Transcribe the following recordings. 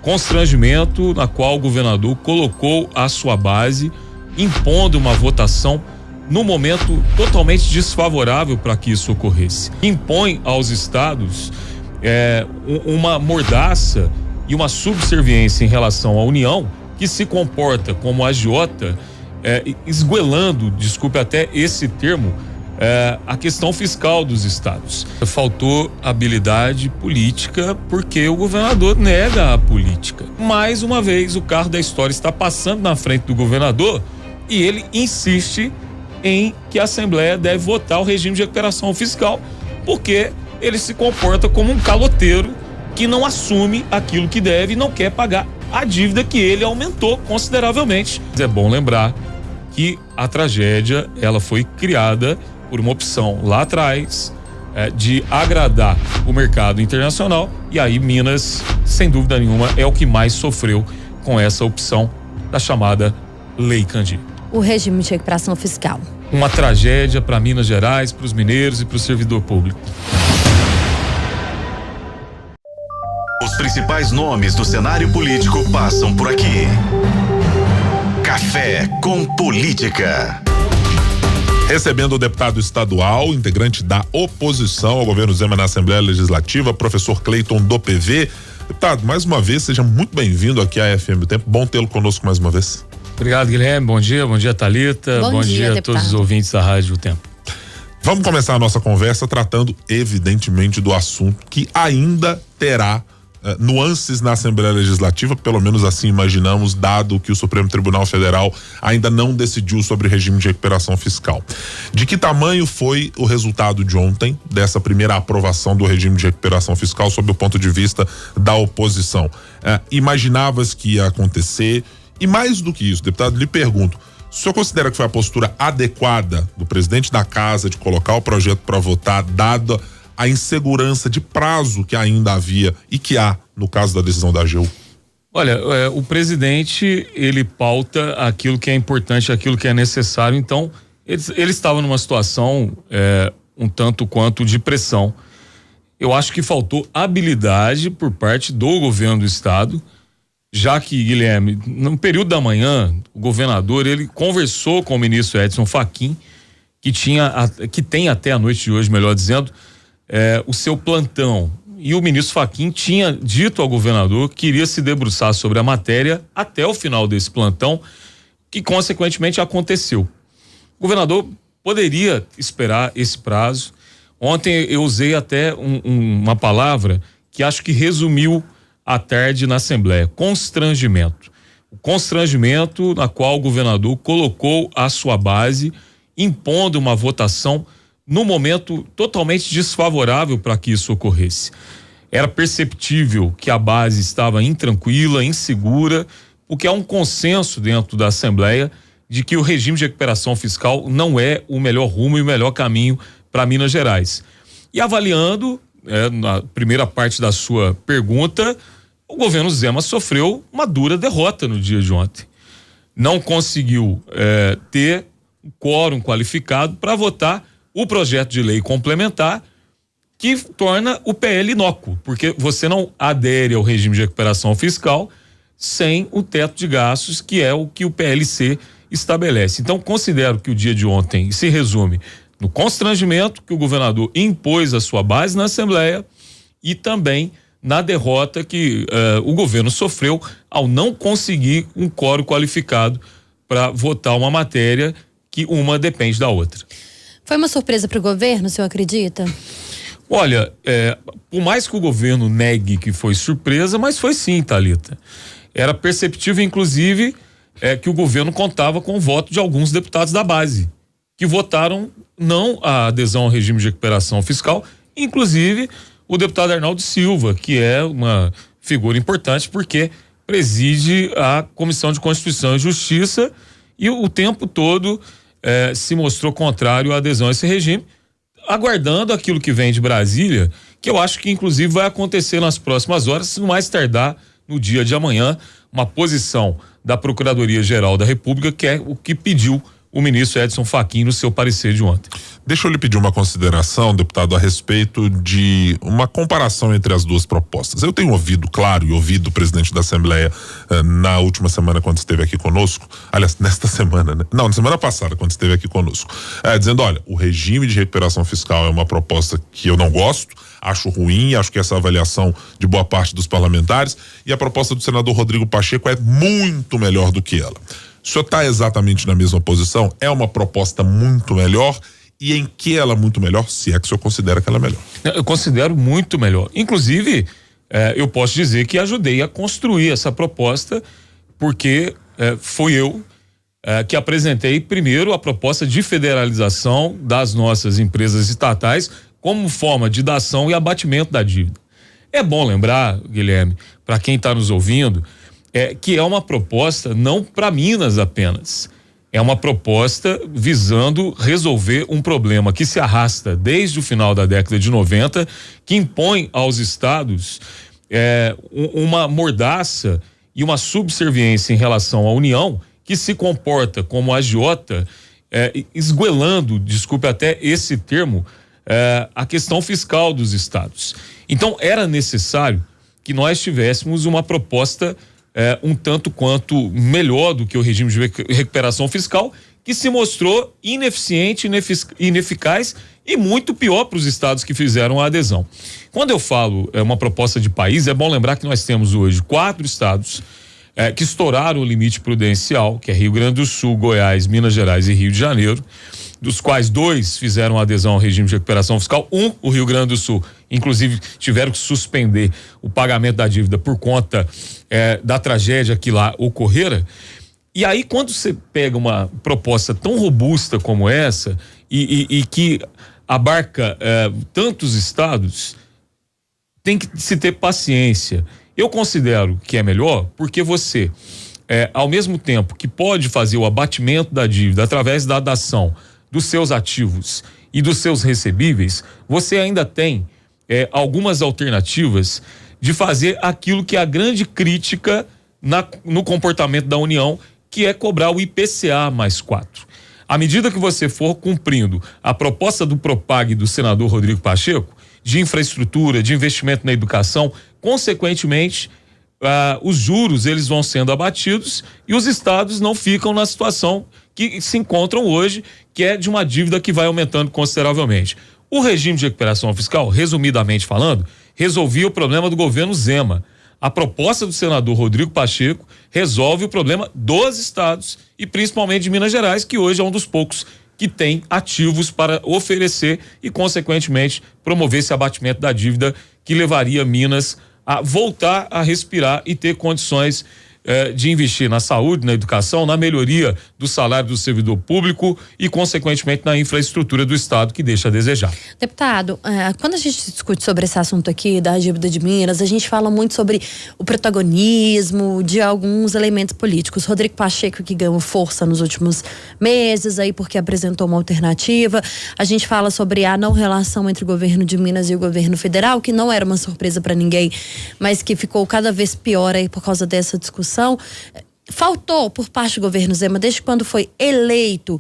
constrangimento na qual o governador colocou a sua base, impondo uma votação no momento totalmente desfavorável para que isso ocorresse. Impõe aos estados uma mordaça e uma subserviência em relação à União, que se comporta como agiota, esguelando, desculpe até esse termo, a questão fiscal dos estados. Faltou habilidade política porque o governador nega a política. Mais uma vez, o carro da história está passando na frente do governador e ele insiste em que a Assembleia deve votar o regime de recuperação fiscal, porque ele se comporta como um caloteiro que não assume aquilo que deve e não quer pagar a dívida que ele aumentou consideravelmente. É bom lembrar que a tragédia, ela foi criada por uma opção lá atrás de agradar o mercado internacional, e aí Minas, sem dúvida nenhuma, é o que mais sofreu com essa opção da chamada Lei Candir. O regime de recuperação fiscal. Uma tragédia para Minas Gerais, para os mineiros e para o servidor público. Os principais nomes do cenário político passam por aqui. Café com Política. Recebendo o deputado estadual, integrante da oposição ao governo Zema na Assembleia Legislativa, professor Cleiton do PV. Deputado, mais uma vez, seja muito bem-vindo aqui à FM do Tempo. Bom tê-lo conosco mais uma vez. Obrigado, Guilherme. Bom dia, Thalita. Bom dia a todos os ouvintes da Rádio Tempo. Vamos começar a nossa conversa tratando, evidentemente, do assunto que ainda terá nuances na Assembleia Legislativa, pelo menos assim imaginamos, dado que o Supremo Tribunal Federal ainda não decidiu sobre o regime de recuperação fiscal. De que tamanho foi o resultado de ontem, dessa primeira aprovação do regime de recuperação fiscal, sob o ponto de vista da oposição? Imaginavas que ia acontecer? E mais do que isso, deputado, lhe pergunto, o senhor considera que foi a postura adequada do presidente da casa de colocar o projeto para votar, dada a insegurança de prazo que ainda havia e que há no caso da decisão da AGU? Olha, o presidente, ele pauta aquilo que é importante, aquilo que é necessário. Então, ele estava numa situação um tanto quanto de pressão. Eu acho que faltou habilidade por parte do governo do estado, já que, Guilherme, no período da manhã, o governador, ele conversou com o ministro Edson Fachin, que tem até a noite de hoje, melhor dizendo, o seu plantão. E o ministro Fachin tinha dito ao governador que iria se debruçar sobre a matéria até o final desse plantão, que consequentemente aconteceu. O governador poderia esperar esse prazo. Ontem eu usei até uma palavra que acho que resumiu à tarde na Assembleia: constrangimento. O constrangimento na qual o governador colocou a sua base, impondo uma votação no momento totalmente desfavorável para que isso ocorresse. Era perceptível que a base estava intranquila, insegura, porque há um consenso dentro da Assembleia de que o regime de recuperação fiscal não é o melhor rumo e o melhor caminho para Minas Gerais. E avaliando, na primeira parte da sua pergunta, o governo Zema sofreu uma dura derrota no dia de ontem. Não conseguiu ter um quórum qualificado para votar o projeto de lei complementar que torna o PL inócuo, porque você não adere ao regime de recuperação fiscal sem o teto de gastos, que é o que o PLC estabelece. Então, considero que o dia de ontem se resume no constrangimento que o governador impôs a sua base na Assembleia e também na derrota que o governo sofreu ao não conseguir um quórum qualificado para votar uma matéria que uma depende da outra. Foi uma surpresa para o governo, o senhor acredita? Olha, por mais que o governo negue que foi surpresa, mas foi sim, Thalita. Era perceptível, inclusive, que o governo contava com o voto de alguns deputados da base, que votaram não a adesão ao regime de recuperação fiscal, inclusive o deputado Arnaldo Silva, que é uma figura importante porque preside a Comissão de Constituição e Justiça e o tempo todo se mostrou contrário à adesão a esse regime, aguardando aquilo que vem de Brasília, que eu acho que inclusive vai acontecer nas próximas horas, se não mais tardar no dia de amanhã, uma posição da Procuradoria-Geral da República, que é o que pediu o ministro Edson Fachin no seu parecer de ontem. Deixa eu lhe pedir uma consideração, deputado, a respeito de uma comparação entre as duas propostas. Eu tenho ouvido, claro, e ouvido o presidente da Assembleia na última semana quando esteve aqui conosco, aliás, nesta semana, né? Não, na semana passada quando esteve aqui conosco, dizendo, olha, o regime de recuperação fiscal é uma proposta que eu não gosto, acho ruim, acho que essa avaliação de boa parte dos parlamentares, e a proposta do senador Rodrigo Pacheco é muito melhor do que ela. O senhor está exatamente na mesma posição? É uma proposta muito melhor? E em que ela é muito melhor, se é que o senhor considera que ela é melhor? Eu considero muito melhor. Inclusive, eu posso dizer que ajudei a construir essa proposta, porque fui eu que apresentei primeiro a proposta de federalização das nossas empresas estatais como forma de dação e abatimento da dívida. É bom lembrar, Guilherme, para quem está nos ouvindo, que é uma proposta não para Minas apenas. É uma proposta visando resolver um problema que se arrasta desde o final da década de 90, que impõe aos estados uma mordaça e uma subserviência em relação à União, que se comporta como agiota, esguelando, desculpe até esse termo, a questão fiscal dos estados. Então era necessário que nós tivéssemos uma proposta um tanto quanto melhor do que o regime de recuperação fiscal, que se mostrou ineficiente, ineficaz e muito pior para os estados que fizeram a adesão. Quando eu falo uma proposta de país, é bom lembrar que nós temos hoje 4 estados que estouraram o limite prudencial, que é Rio Grande do Sul, Goiás, Minas Gerais e Rio de Janeiro, dos quais 2 fizeram adesão ao regime de recuperação fiscal, o Rio Grande do Sul, inclusive tiveram que suspender o pagamento da dívida por conta da tragédia que lá ocorrera. E aí, quando você pega uma proposta tão robusta como essa e que abarca tantos estados, tem que se ter paciência. Eu considero que é melhor porque você, ao mesmo tempo que pode fazer o abatimento da dívida através da dação dos seus ativos e dos seus recebíveis, você ainda tem algumas alternativas de fazer aquilo que é a grande crítica no comportamento da União, que é cobrar o IPCA mais 4. À medida que você for cumprindo a proposta do Propag do senador Rodrigo Pacheco, de infraestrutura, de investimento na educação, consequentemente, os juros eles vão sendo abatidos e os estados não ficam na situação que se encontram hoje, que é de uma dívida que vai aumentando consideravelmente. O regime de recuperação fiscal, resumidamente falando, resolvia o problema do governo Zema. A proposta do senador Rodrigo Pacheco resolve o problema dos estados e principalmente de Minas Gerais, que hoje é um dos poucos que tem ativos para oferecer e, consequentemente, promover esse abatimento da dívida que levaria Minas a voltar a respirar e ter condições de investir na saúde, na educação, na melhoria do salário do servidor público e, consequentemente, na infraestrutura do estado, que deixa a desejar. Deputado, quando a gente discute sobre esse assunto aqui da dívida de Minas, a gente fala muito sobre o protagonismo de alguns elementos políticos. Rodrigo Pacheco, que ganhou força nos últimos meses aí porque apresentou uma alternativa. A gente fala sobre a não relação entre o governo de Minas e o governo federal, que não era uma surpresa para ninguém, mas que ficou cada vez pior aí por causa dessa discussão. Faltou por parte do governo Zema, desde quando foi eleito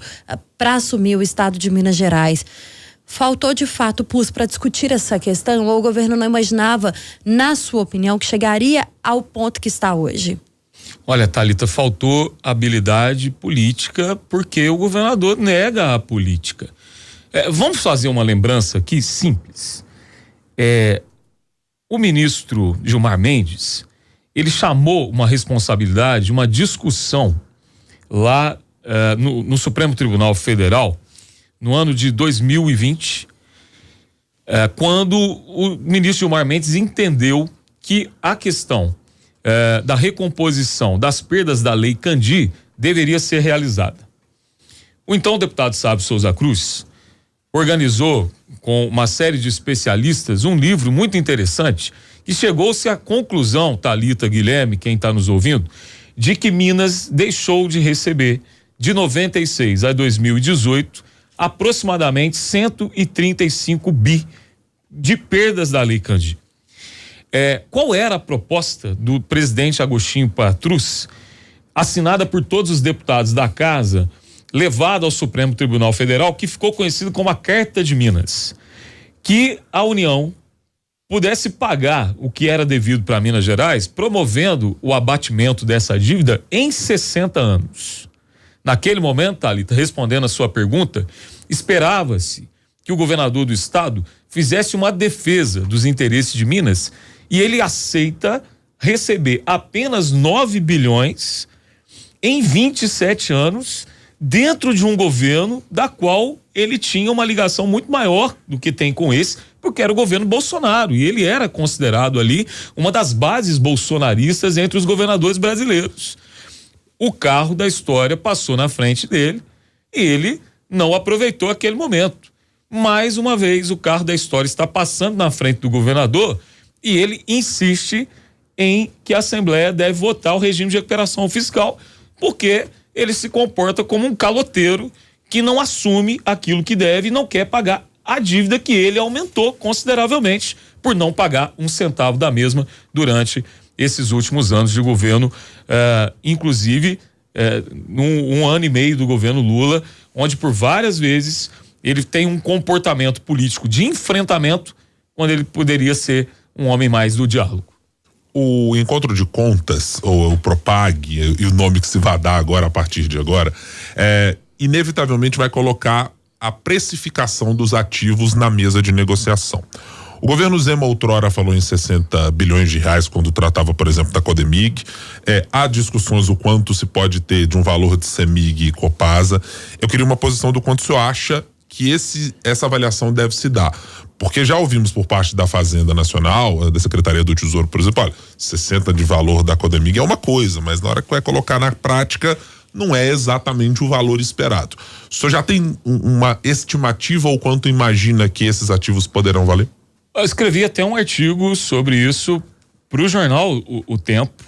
para assumir o estado de Minas Gerais, faltou de fato pus para discutir essa questão, ou o governo não imaginava, na sua opinião, que chegaria ao ponto que está hoje? Olha, Thalita, faltou habilidade política porque o governador nega a política. Vamos fazer uma lembrança aqui simples. O ministro Gilmar Mendes, ele chamou uma responsabilidade, uma discussão lá no Supremo Tribunal Federal no ano de 2020, quando o ministro Gilmar Mendes entendeu que a questão da recomposição das perdas da Lei Candir deveria ser realizada. O então deputado Sábio Souza Cruz organizou com uma série de especialistas um livro muito interessante e chegou-se à conclusão, Thalita, Guilherme, quem está nos ouvindo, de que Minas deixou de receber, de 96 a 2018, aproximadamente 135 bi de perdas da Lei Candir. Qual era a proposta do presidente Agostinho Patrus, assinada por todos os deputados da casa, levado ao Supremo Tribunal Federal, que ficou conhecido como a Carta de Minas, que a União pudesse pagar o que era devido para Minas Gerais, promovendo o abatimento dessa dívida em 60 anos. Naquele momento, Thalita, respondendo a sua pergunta, esperava-se que o governador do estado fizesse uma defesa dos interesses de Minas, e ele aceita receber apenas 9 bilhões em 27 anos dentro de um governo da qual ele tinha uma ligação muito maior do que tem com esse, porque era o governo Bolsonaro, e ele era considerado ali uma das bases bolsonaristas entre os governadores brasileiros. O carro da história passou na frente dele e ele não aproveitou aquele momento. Mais uma vez, o carro da história está passando na frente do governador e ele insiste em que a Assembleia deve votar o regime de recuperação fiscal, porque ele se comporta como um caloteiro que não assume aquilo que deve e não quer pagar a dívida que ele aumentou consideravelmente por não pagar um centavo da mesma durante esses últimos anos de governo, inclusive num ano e meio do governo Lula, onde por várias vezes ele tem um comportamento político de enfrentamento quando ele poderia ser um homem mais do diálogo. O encontro de contas, ou o Propag, e o nome que se vai dar agora, a partir de agora, inevitavelmente vai colocar a precificação dos ativos na mesa de negociação. O governo Zema outrora falou em 60 bilhões de reais quando tratava, por exemplo, da Codemig. Há discussões o quanto se pode ter de um valor de CEMIG e Copasa. Eu queria uma posição do quanto o senhor acha que essa avaliação deve se dar. Porque já ouvimos por parte da Fazenda Nacional, da Secretaria do Tesouro, por exemplo, olha, 60 de valor da Codemig é uma coisa, mas na hora que vai colocar na prática, não é exatamente o valor esperado. O senhor já tem uma estimativa ou quanto imagina que esses ativos poderão valer? Eu escrevi até um artigo sobre isso para o jornal O Tempo,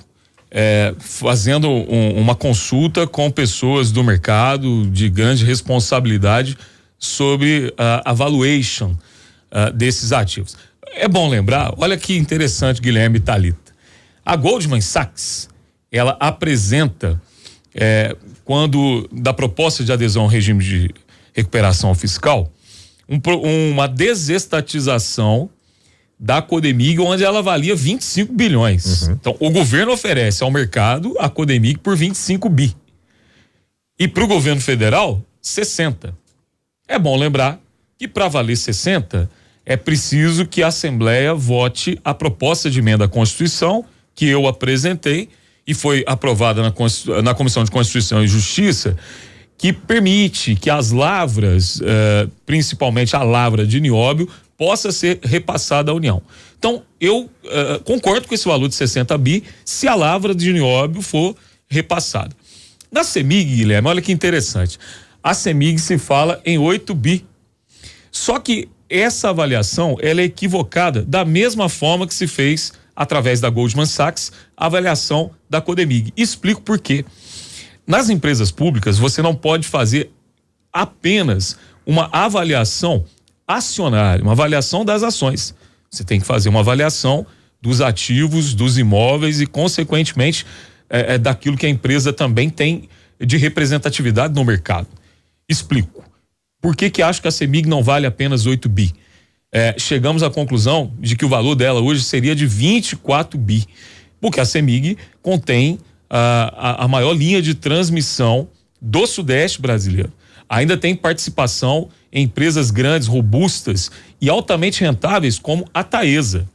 fazendo uma consulta com pessoas do mercado de grande responsabilidade sobre a valuation desses ativos. É bom lembrar, olha que interessante, Guilherme e Thalita. A Goldman Sachs, ela apresenta, quando da proposta de adesão ao regime de recuperação fiscal, uma desestatização da Codemig, onde ela valia 25 bilhões. Uhum. Então, o governo oferece ao mercado a Codemig por 25 bi. E para o governo federal, 60. É bom lembrar que para valer 60, é preciso que a Assembleia vote a proposta de emenda à Constituição que eu apresentei e foi aprovada na Comissão de Constituição e Justiça, que permite que as lavras, principalmente a lavra de nióbio, possa ser repassada à União. Então, eu concordo com esse valor de 60 bi se a lavra de nióbio for repassada. Na CEMIG, Guilherme, olha que interessante. A CEMIG se fala em 8 bi. Só que essa avaliação, ela é equivocada da mesma forma que se fez através da Goldman Sachs a avaliação da Codemig. Explico por quê. Nas empresas públicas, você não pode fazer apenas uma avaliação acionária, uma avaliação das ações. Você tem que fazer uma avaliação dos ativos, dos imóveis e, consequentemente, daquilo que a empresa também tem de representatividade no mercado. Explico. Por que acho que a CEMIG não vale apenas 8 bi? Chegamos à conclusão de que o valor dela hoje seria de 24 bi, porque a CEMIG contém a maior linha de transmissão do Sudeste brasileiro. Ainda tem participação em empresas grandes, robustas e altamente rentáveis como a Taesa.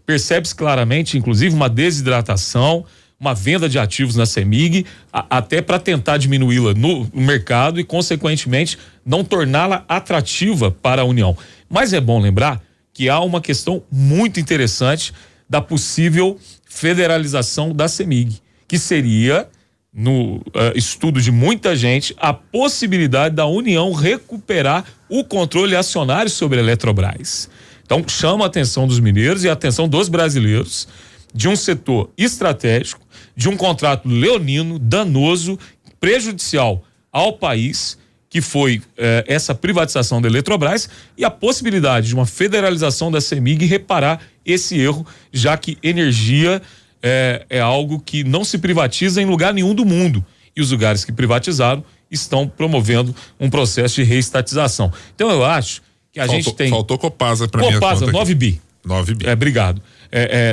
Percebe-se claramente, inclusive, uma desidratação, uma venda de ativos na CEMIG, até para tentar diminuí-la no mercado e, consequentemente, não torná-la atrativa para a União. Mas é bom lembrar que há uma questão muito interessante da possível federalização da CEMIG, que seria, no estudo de muita gente, a possibilidade da União recuperar o controle acionário sobre a Eletrobras. Então, chama a atenção dos mineiros e a atenção dos brasileiros de um setor estratégico, de um contrato leonino, danoso, prejudicial ao país, que foi essa privatização da Eletrobras, e a possibilidade de uma federalização da CEMIG reparar esse erro, já que energia é algo que não se privatiza em lugar nenhum do mundo. E os lugares que privatizaram, estão promovendo um processo de reestatização. Então eu acho que a gente tem... Faltou Copasa para minha conta. Copasa, 9 bi. 9 bi. Obrigado.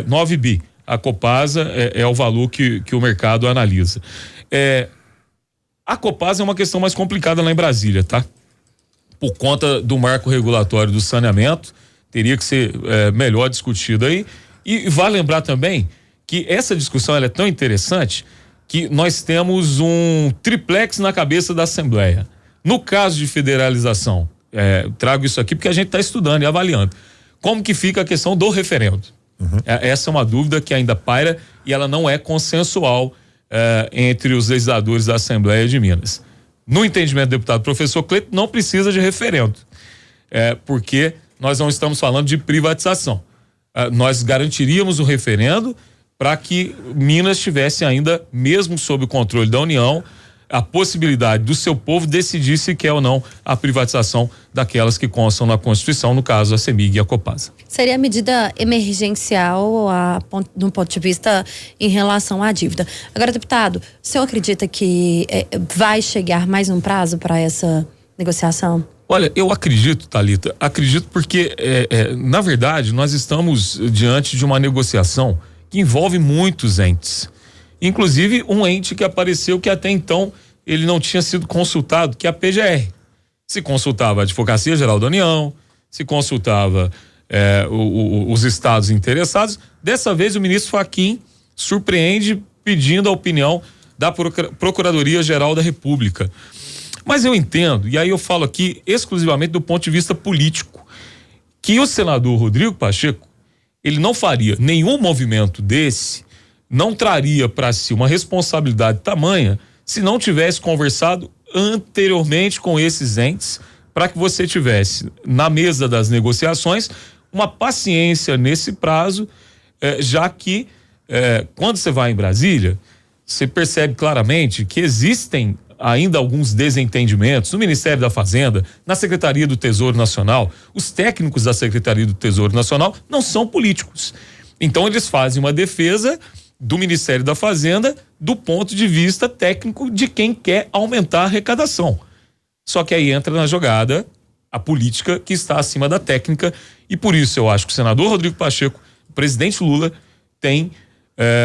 9 bi. A Copasa é o valor que o mercado analisa. A Copasa é uma questão mais complicada lá em Brasília, tá? Por conta do marco regulatório do saneamento, teria que ser melhor discutido aí. E vale lembrar também que essa discussão ela é tão interessante que nós temos um triplex na cabeça da Assembleia. No caso de federalização, trago isso aqui porque a gente está estudando e avaliando. Como que fica a questão do referendo? Uhum. Essa é uma dúvida que ainda paira e ela não é consensual entre os legisladores da Assembleia de Minas. No entendimento do deputado professor Cleito, não precisa de referendo, porque nós não estamos falando de privatização. Nós garantiríamos o referendo para que Minas tivesse ainda, mesmo sob o controle da União, a possibilidade do seu povo decidir se quer ou não a privatização daquelas que constam na Constituição, no caso a CEMIG e a Copasa. Seria medida emergencial do ponto de vista em relação à dívida. Agora, deputado, o senhor acredita que vai chegar mais um prazo para essa negociação? Olha, eu acredito, Thalita, porque na verdade nós estamos diante de uma negociação que envolve muitos entes. Inclusive um ente que apareceu que até então ele não tinha sido consultado, que é a PGR. Se consultava a Advocacia Geral da União, se consultava os estados interessados. Dessa vez o ministro Fachin surpreende pedindo a opinião da Procuradoria Geral da República. Mas eu entendo, e aí eu falo aqui exclusivamente do ponto de vista político, que o senador Rodrigo Pacheco, ele não faria nenhum movimento desse, não traria para si uma responsabilidade tamanha se não tivesse conversado anteriormente com esses entes para que você tivesse na mesa das negociações uma paciência nesse prazo, já que quando você vai em Brasília, você percebe claramente que existem ainda alguns desentendimentos no Ministério da Fazenda, na Secretaria do Tesouro Nacional. Os técnicos da Secretaria do Tesouro Nacional não são políticos. Então eles fazem uma defesa do Ministério da Fazenda do ponto de vista técnico de quem quer aumentar a arrecadação. Só que aí entra na jogada a política que está acima da técnica e por isso eu acho que o senador Rodrigo Pacheco, o presidente Lula, tem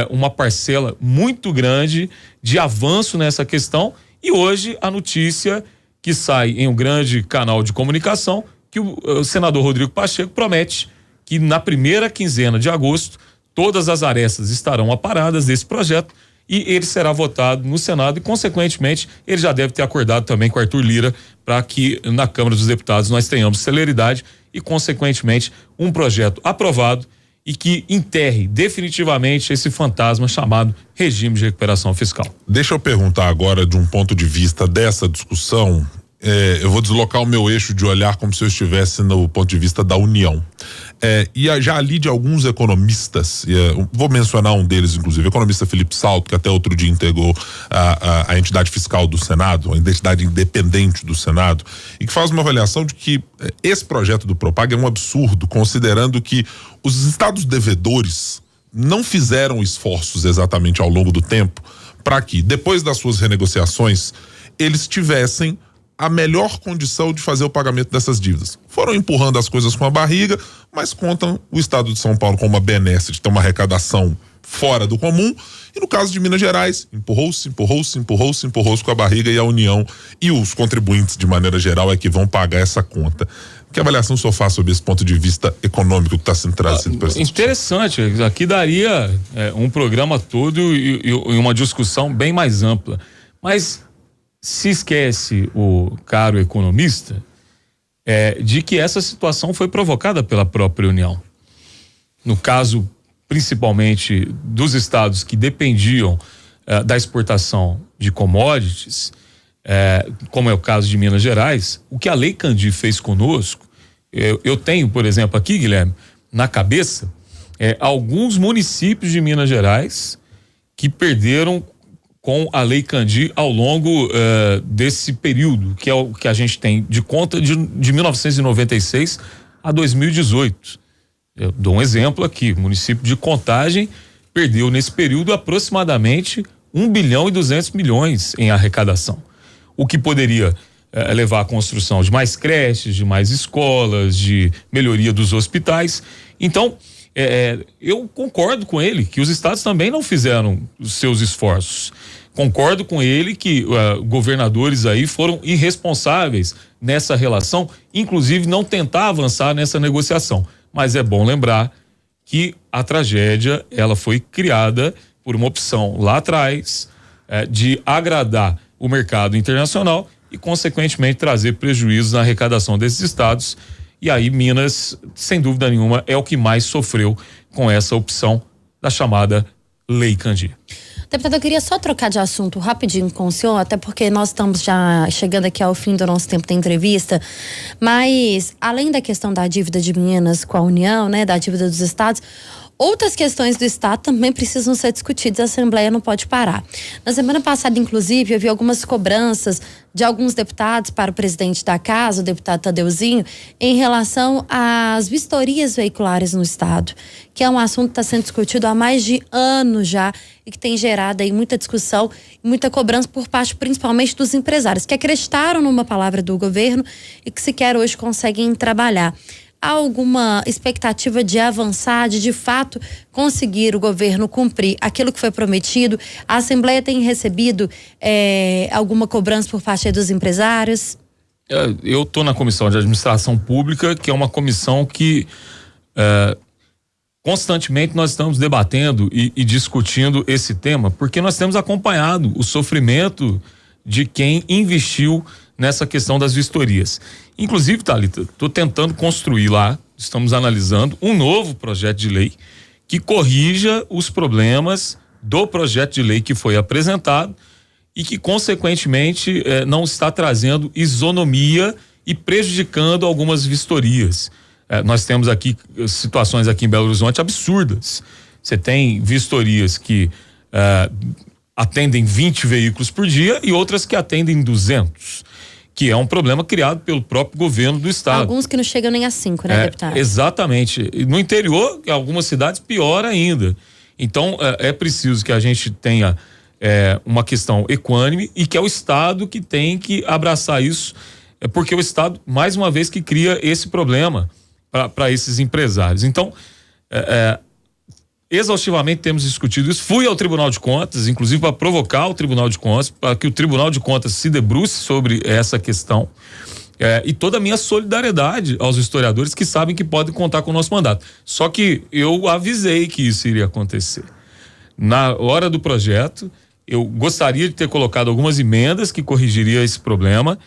uma parcela muito grande de avanço nessa questão. E hoje a notícia que sai em um grande canal de comunicação que o senador Rodrigo Pacheco promete que na primeira quinzena de agosto todas as arestas estarão aparadas desse projeto e ele será votado no Senado e consequentemente ele já deve ter acordado também com Arthur Lira para que na Câmara dos Deputados nós tenhamos celeridade e consequentemente um projeto aprovado e que enterre definitivamente esse fantasma chamado regime de recuperação fiscal. Deixa eu perguntar agora de um ponto de vista dessa discussão, eu vou deslocar o meu eixo de olhar como se eu estivesse no ponto de vista da União. E já ali de alguns economistas, vou mencionar um deles inclusive, o economista Felipe Salto, que até outro dia integrou a entidade fiscal do Senado, a entidade independente do Senado, e que faz uma avaliação de que esse projeto do Propag é um absurdo, considerando que os estados devedores não fizeram esforços exatamente ao longo do tempo para que, depois das suas renegociações, eles tivessem a melhor condição de fazer o pagamento dessas dívidas. Foram empurrando as coisas com a barriga, mas contam o estado de São Paulo com uma benesse de ter uma arrecadação fora do comum, e no caso de Minas Gerais, empurrou-se com a barriga, e a União e os contribuintes de maneira geral é que vão pagar essa conta. Que avaliação o senhor faz sobre esse ponto de vista econômico que está sendo trazido para essa Interessante, aqui daria um programa todo e uma discussão bem mais ampla, mas se esquece o caro economista de que essa situação foi provocada pela própria União. No caso, principalmente dos estados que dependiam da exportação de commodities, como é o caso de Minas Gerais, o que a Lei Candir fez conosco, eu tenho, por exemplo, aqui, Guilherme, na cabeça, alguns municípios de Minas Gerais que perderam com a Lei Candir ao longo desse período, que é o que a gente tem de conta de 1996 a 2018. Eu dou um exemplo aqui, o município de Contagem perdeu nesse período aproximadamente 1 bilhão e 200 milhões em arrecadação. o que poderia levar à construção de mais creches, de mais escolas, de melhoria dos hospitais. Então, eu concordo com ele que os estados também não fizeram os seus esforços. Concordo com ele que governadores aí foram irresponsáveis nessa relação, inclusive não tentar avançar nessa negociação. Mas é bom lembrar que a tragédia, ela foi criada por uma opção lá atrás de agradar o mercado internacional e, consequentemente, trazer prejuízos na arrecadação desses estados. E aí Minas, sem dúvida nenhuma, é o que mais sofreu com essa opção da chamada Lei Candir. Deputado, eu queria só trocar de assunto rapidinho com o senhor, até porque nós estamos já chegando aqui ao fim do nosso tempo de entrevista, mas além da questão da dívida de Minas com a União, né, da dívida dos estados, outras questões do Estado também precisam ser discutidas, a Assembleia não pode parar. Na semana passada, inclusive, eu vi algumas cobranças de alguns deputados para o presidente da casa, o deputado Tadeuzinho, em relação às vistorias veiculares no Estado, que é um assunto que está sendo discutido há mais de anos já e que tem gerado aí muita discussão e muita cobrança por parte principalmente dos empresários, que acreditaram numa palavra do governo e que sequer hoje conseguem trabalhar. Há alguma expectativa de avançar, de fato conseguir o governo cumprir aquilo que foi prometido? A Assembleia tem recebido alguma cobrança por parte dos empresários? Eu estou na Comissão de Administração Pública, que é uma comissão que constantemente nós estamos debatendo e discutindo esse tema, porque nós temos acompanhado o sofrimento de quem investiu nessa questão das vistorias. Inclusive, Thalita, estou tentando construir lá, estamos analisando um novo projeto de lei que corrija os problemas do projeto de lei que foi apresentado e que, consequentemente, não está trazendo isonomia e prejudicando algumas vistorias. Nós temos aqui situações aqui em Belo Horizonte absurdas. Você tem vistorias que atendem 20 veículos por dia e outras que atendem 200. Que é um problema criado pelo próprio governo do estado. Alguns que não chegam nem a 5, né, deputado? Exatamente. No interior, em algumas cidades, pior ainda. Então, é preciso que a gente tenha uma questão equânime e que é o Estado que tem que abraçar isso, porque o Estado, mais uma vez, que cria esse problema para esses empresários. Então, exaustivamente temos discutido isso. Fui ao Tribunal de Contas, inclusive para provocar o Tribunal de Contas, para que o Tribunal de Contas se debruce sobre essa questão. E toda a minha solidariedade aos historiadores que sabem que podem contar com o nosso mandato. Só que eu avisei que isso iria acontecer. Na hora do projeto, eu gostaria de ter colocado algumas emendas que corrigiria esse problema.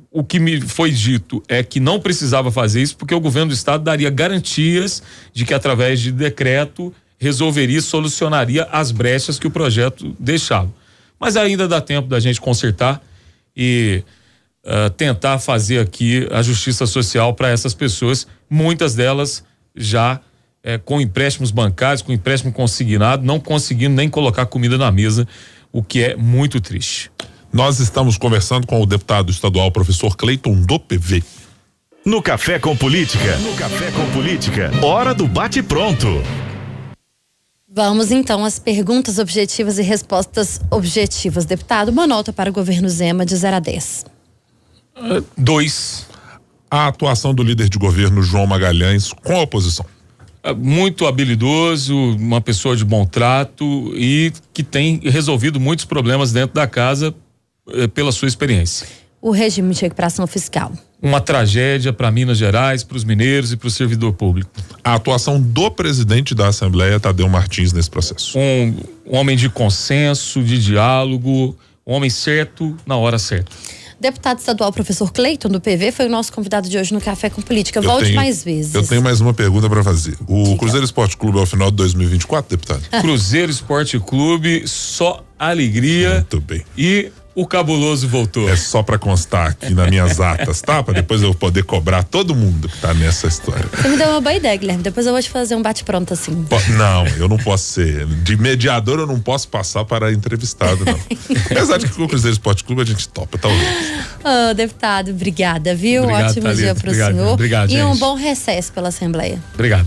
O que me foi dito é que não precisava fazer isso porque o governo do estado daria garantias de que através de decreto resolveria, solucionaria as brechas que o projeto deixava. Mas ainda dá tempo da gente consertar e tentar fazer aqui a justiça social para essas pessoas, muitas delas já com empréstimos bancários, com empréstimo consignado, não conseguindo nem colocar comida na mesa, o que é muito triste. Nós estamos conversando com o deputado estadual professor Cleiton do PV. No Café com Política. Hora do bate-pronto. Vamos então às perguntas objetivas e respostas objetivas. Deputado, uma nota para o governo Zema de 0 a 10. 2. A atuação do líder de governo João Magalhães com a oposição. Muito habilidoso, uma pessoa de bom trato e que tem resolvido muitos problemas dentro da casa pela sua experiência. O regime de recuperação fiscal. Uma tragédia para Minas Gerais, para os mineiros e para o servidor público. A atuação do presidente da Assembleia, Tadeu Martins, nesse processo. Um homem de consenso, de diálogo, um homem certo na hora certa. Deputado estadual professor Cleiton do PV foi o nosso convidado de hoje no Café com Política. Volte mais vezes. Eu tenho mais uma pergunta para fazer. O Cruzeiro Esporte Clube é o final de 2024, deputado? Cruzeiro Esporte Clube, só alegria. Muito bem. E o cabuloso voltou. É só para constar aqui nas minhas atas, tá? Para depois eu poder cobrar todo mundo que tá nessa história. Você me deu uma boa ideia, Guilherme. Depois eu vou te fazer um bate-pronto assim. Não, eu não posso ser. De mediador eu não posso passar para entrevistado, não. Apesar de que o Cruzeiro Esporte Clube a gente topa, talvez. Deputado, obrigada, viu? Obrigado, Ótimo Thalita. dia pro Obrigado, senhor. obrigado, e um gente. bom recesso pela Assembleia. Obrigado.